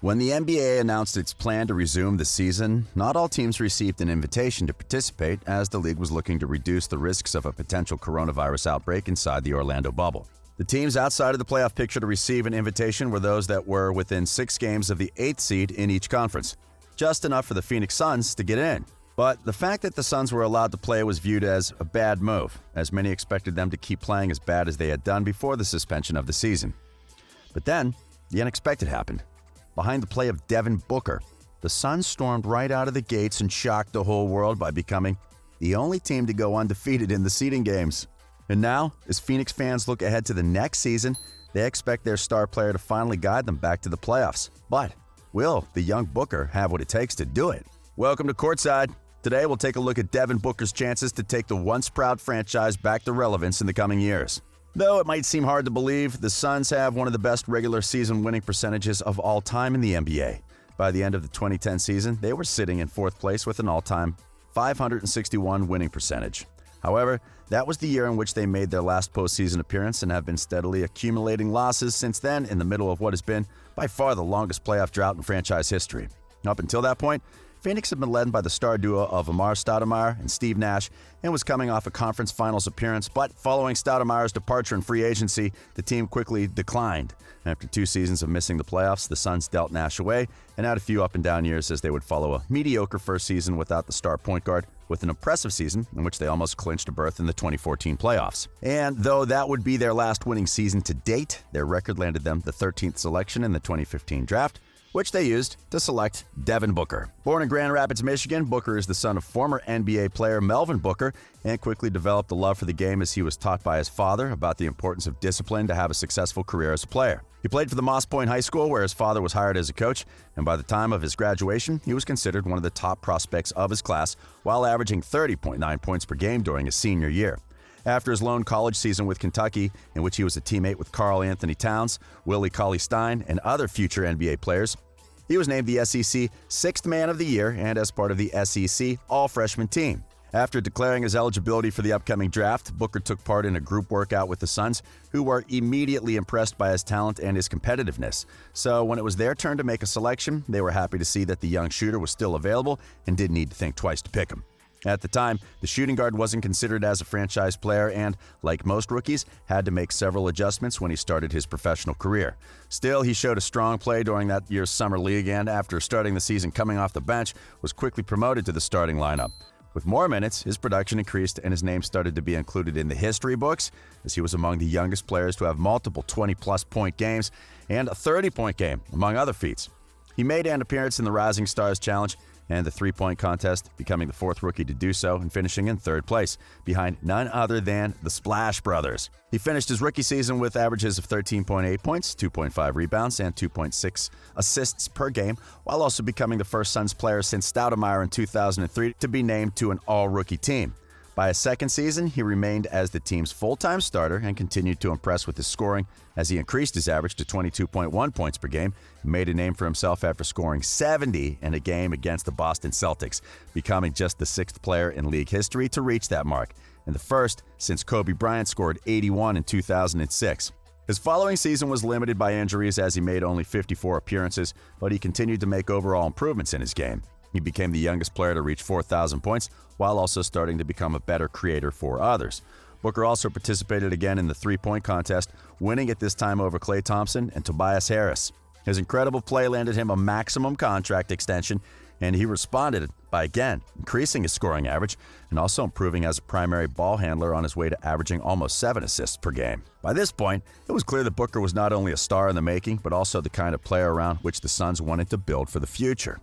When the NBA announced its plan to resume the season, not all teams received an invitation to participate as the league was looking to reduce the risks of a potential coronavirus outbreak inside the Orlando bubble. The teams outside of the playoff picture to receive an invitation were those that were within 6 games of the 8th seed in each conference, just enough for the Phoenix Suns to get in. But the fact that the Suns were allowed to play was viewed as a bad move, as many expected them to keep playing as bad as they had done before the suspension of the season. But then, the unexpected happened. Behind the play of Devin Booker, the Suns stormed right out of the gates and shocked the whole world by becoming the only team to go undefeated in the seeding games. And now, as Phoenix fans look ahead to the next season, they expect their star player to finally guide them back to the playoffs. But will the young Booker have what it takes to do it? Welcome to Courtside. Today, we'll take a look at Devin Booker's chances to take the once proud franchise back to relevance in the coming years. Though it might seem hard to believe, the Suns have one of the best regular season winning percentages of all time in the NBA. By the end of the 2010 season, they were sitting in 4th place with an all-time .561 winning percentage. However, that was the year in which they made their last postseason appearance and have been steadily accumulating losses since then in the middle of what has been by far the longest playoff drought in franchise history. Up until that point, Phoenix had been led by the star duo of Amar Stoudemire and Steve Nash and was coming off a conference finals appearance, but following Stoudemire's departure in free agency, the team quickly declined. After 2 seasons of missing the playoffs, the Suns dealt Nash away and had a few up and down years as they would follow a mediocre first season without the star point guard, with an impressive season in which they almost clinched a berth in the 2014 playoffs. And though that would be their last winning season to date, their record landed them the 13th selection in the 2015 draft, which they used to select Devin Booker. Born in Grand Rapids, Michigan, Booker is the son of former NBA player Melvin Booker and quickly developed a love for the game as he was taught by his father about the importance of discipline to have a successful career as a player. He played for the Moss Point High School, where his father was hired as a coach, and by the time of his graduation, he was considered one of the top prospects of his class while averaging 30.9 points per game during his senior year. After his lone college season with Kentucky, in which he was a teammate with Karl Anthony Towns, Willie Cauley-Stein, and other future NBA players, he was named the SEC 6th Man of the Year and as part of the SEC All-Freshman team. After declaring his eligibility for the upcoming draft, Booker took part in a group workout with the Suns, who were immediately impressed by his talent and his competitiveness. So when it was their turn to make a selection, they were happy to see that the young shooter was still available and didn't need to think twice to pick him. At the time, the shooting guard wasn't considered as a franchise player and, like most rookies, had to make several adjustments when he started his professional career. Still, he showed a strong play during that year's summer league and, after starting the season coming off the bench, was quickly promoted to the starting lineup. With more minutes, his production increased and his name started to be included in the history books, as he was among the youngest players to have multiple 20-plus point games and a 30-point game, among other feats. He made an appearance in the Rising Stars Challenge and the 3-point contest, becoming the 4th rookie to do so and finishing in 3rd place, behind none other than the Splash Brothers. He finished his rookie season with averages of 13.8 points, 2.5 rebounds, and 2.6 assists per game, while also becoming the first Suns player since Stoudemire in 2003 to be named to an all-rookie team. By his second season, he remained as the team's full-time starter and continued to impress with his scoring as he increased his average to 22.1 points per game and made a name for himself after scoring 70 in a game against the Boston Celtics, becoming just the 6th player in league history to reach that mark, and the first since Kobe Bryant scored 81 in 2006. His following season was limited by injuries as he made only 54 appearances, but he continued to make overall improvements in his game. He became the youngest player to reach 4,000 points, while also starting to become a better creator for others. Booker also participated again in the 3-point contest, winning at this time over Klay Thompson and Tobias Harris. His incredible play landed him a maximum contract extension, and he responded by again increasing his scoring average and also improving as a primary ball handler on his way to averaging almost 7 assists per game. By this point, it was clear that Booker was not only a star in the making, but also the kind of player around which the Suns wanted to build for the future.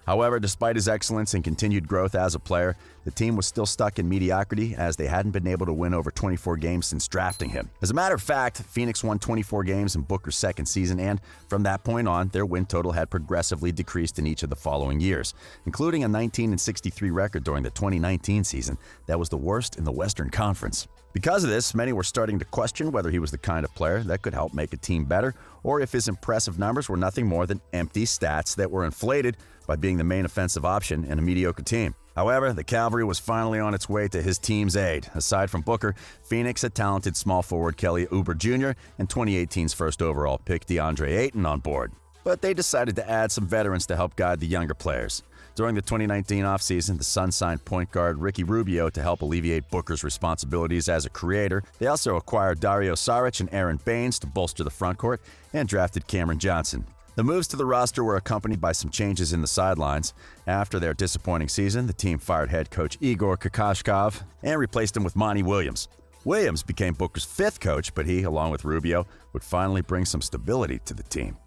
However, despite his excellence and continued growth as a player, the team was still stuck in mediocrity as they hadn't been able to win over 24 games since drafting him. As a matter of fact, Phoenix won 24 games in Booker's second season, and from that point on, their win total had progressively decreased in each of the following years, including a 19-63 record during the 2019 season that was the worst in the Western Conference. Because of this, many were starting to question whether he was the kind of player that could help make a team better, or if his impressive numbers were nothing more than empty stats that were inflated by being the main offensive option in a mediocre team. However, the cavalry was finally on its way to his team's aid. Aside from Booker, Phoenix had talented small forward Kelly Oubre Jr. and 2018's first overall pick DeAndre Ayton on board. but they decided to add some veterans to help guide the younger players. During the 2019 offseason, the Suns signed point guard Ricky Rubio to help alleviate Booker's responsibilities as a creator. They also acquired Dario Saric and Aaron Baines to bolster the frontcourt and drafted Cameron Johnson. The moves to the roster were accompanied by some changes in the sidelines. After their disappointing season, the team fired head coach Igor Kokoshkov and replaced him with Monty Williams. Williams became Booker's fifth coach, but he, along with Rubio, would finally bring some stability to the team.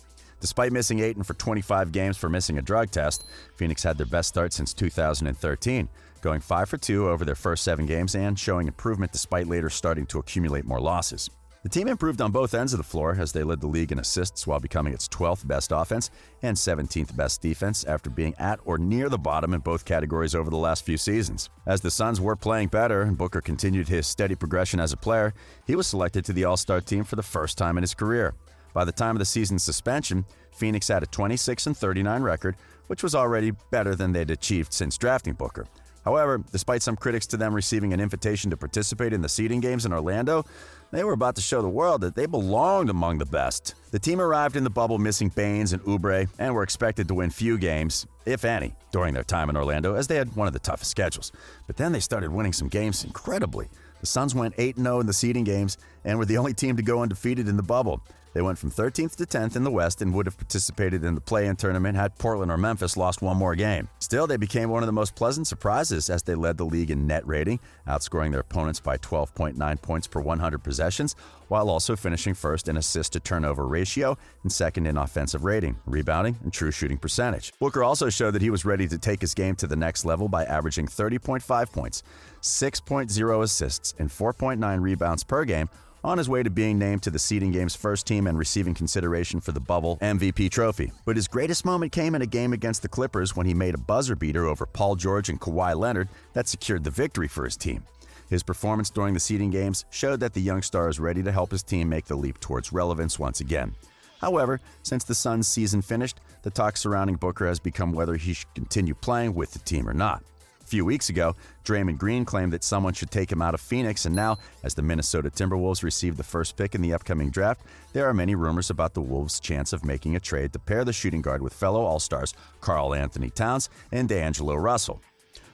Despite missing Ayton for 25 games for missing a drug test, Phoenix had their best start since 2013, going 5 for 2 over their first 7 games and showing improvement despite later starting to accumulate more losses. The team improved on both ends of the floor as they led the league in assists while becoming its 12th best offense and 17th best defense after being at or near the bottom in both categories over the last few seasons. As the Suns were playing better and Booker continued his steady progression as a player, he was selected to the All-Star team for the first time in his career. By the time of the season's suspension, Phoenix had a 26-39 record, which was already better than they'd achieved since drafting Booker. However, despite some critics to them receiving an invitation to participate in the seeding games in Orlando, they were about to show the world that they belonged among the best. The team arrived in the bubble missing Baines and Oubre and were expected to win few games, if any, during their time in Orlando, as they had one of the toughest schedules. But then they started winning some games incredibly. The Suns went 8-0 in the seeding games and were the only team to go undefeated in the bubble. They went from 13th to 10th in the West and would have participated in the play-in tournament had Portland or Memphis lost one more game. Still, they became one of the most pleasant surprises as they led the league in net rating, outscoring their opponents by 12.9 points per 100 possessions, while also finishing first in assist-to-turnover ratio and second in offensive rating, rebounding, and true shooting percentage. Booker also showed that he was ready to take his game to the next level by averaging 30.5 points, 6.0 assists, and 4.9 rebounds per game, on his way to being named to the seeding game's first team and receiving consideration for the bubble MVP trophy. But his greatest moment came in a game against the Clippers when he made a buzzer beater over Paul George and Kawhi Leonard that secured the victory for his team. His performance during the seeding games showed that the young star is ready to help his team make the leap towards relevance once again. However, since the Suns' season finished, the talk surrounding Booker has become whether he should continue playing with the team or not. A few weeks ago, Draymond Green claimed that someone should take him out of Phoenix, and now, as the Minnesota Timberwolves receive the first pick in the upcoming draft, there are many rumors about the Wolves' chance of making a trade to pair the shooting guard with fellow All-Stars Karl Anthony Towns and D'Angelo Russell.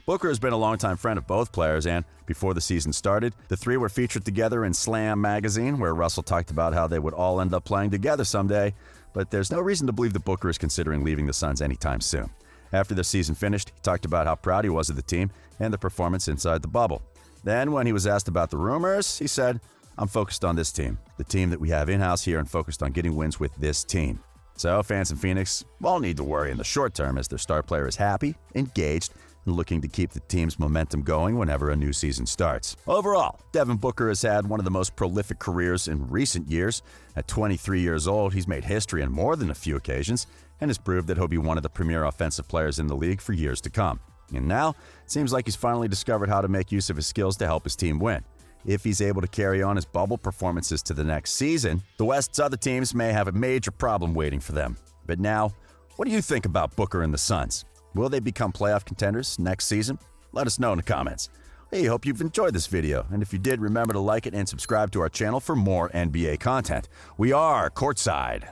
Booker has been a longtime friend of both players, and before the season started, the three were featured together in Slam magazine, where Russell talked about how they would all end up playing together someday, but there's no reason to believe that Booker is considering leaving the Suns anytime soon. After the season finished, he talked about how proud he was of the team and the performance inside the bubble. Then, when he was asked about the rumors, he said, "I'm focused on this team, the team that we have in-house here, and focused on getting wins with this team." So, fans in Phoenix won't need to worry in the short term as their star player is happy, engaged, and looking to keep the team's momentum going whenever a new season starts. Overall, Devin Booker has had one of the most prolific careers in recent years. At 23 years old, he's made history on more than a few occasions and has proved that he'll be one of the premier offensive players in the league for years to come. And now, it seems like he's finally discovered how to make use of his skills to help his team win. If he's able to carry on his bubble performances to the next season, the West's other teams may have a major problem waiting for them. But now, what do you think about Booker and the Suns? Will they become playoff contenders next season? Let us know in the comments. Hey, hope you've enjoyed this video, and if you did, remember to like it and subscribe to our channel for more NBA content. We are Courtside.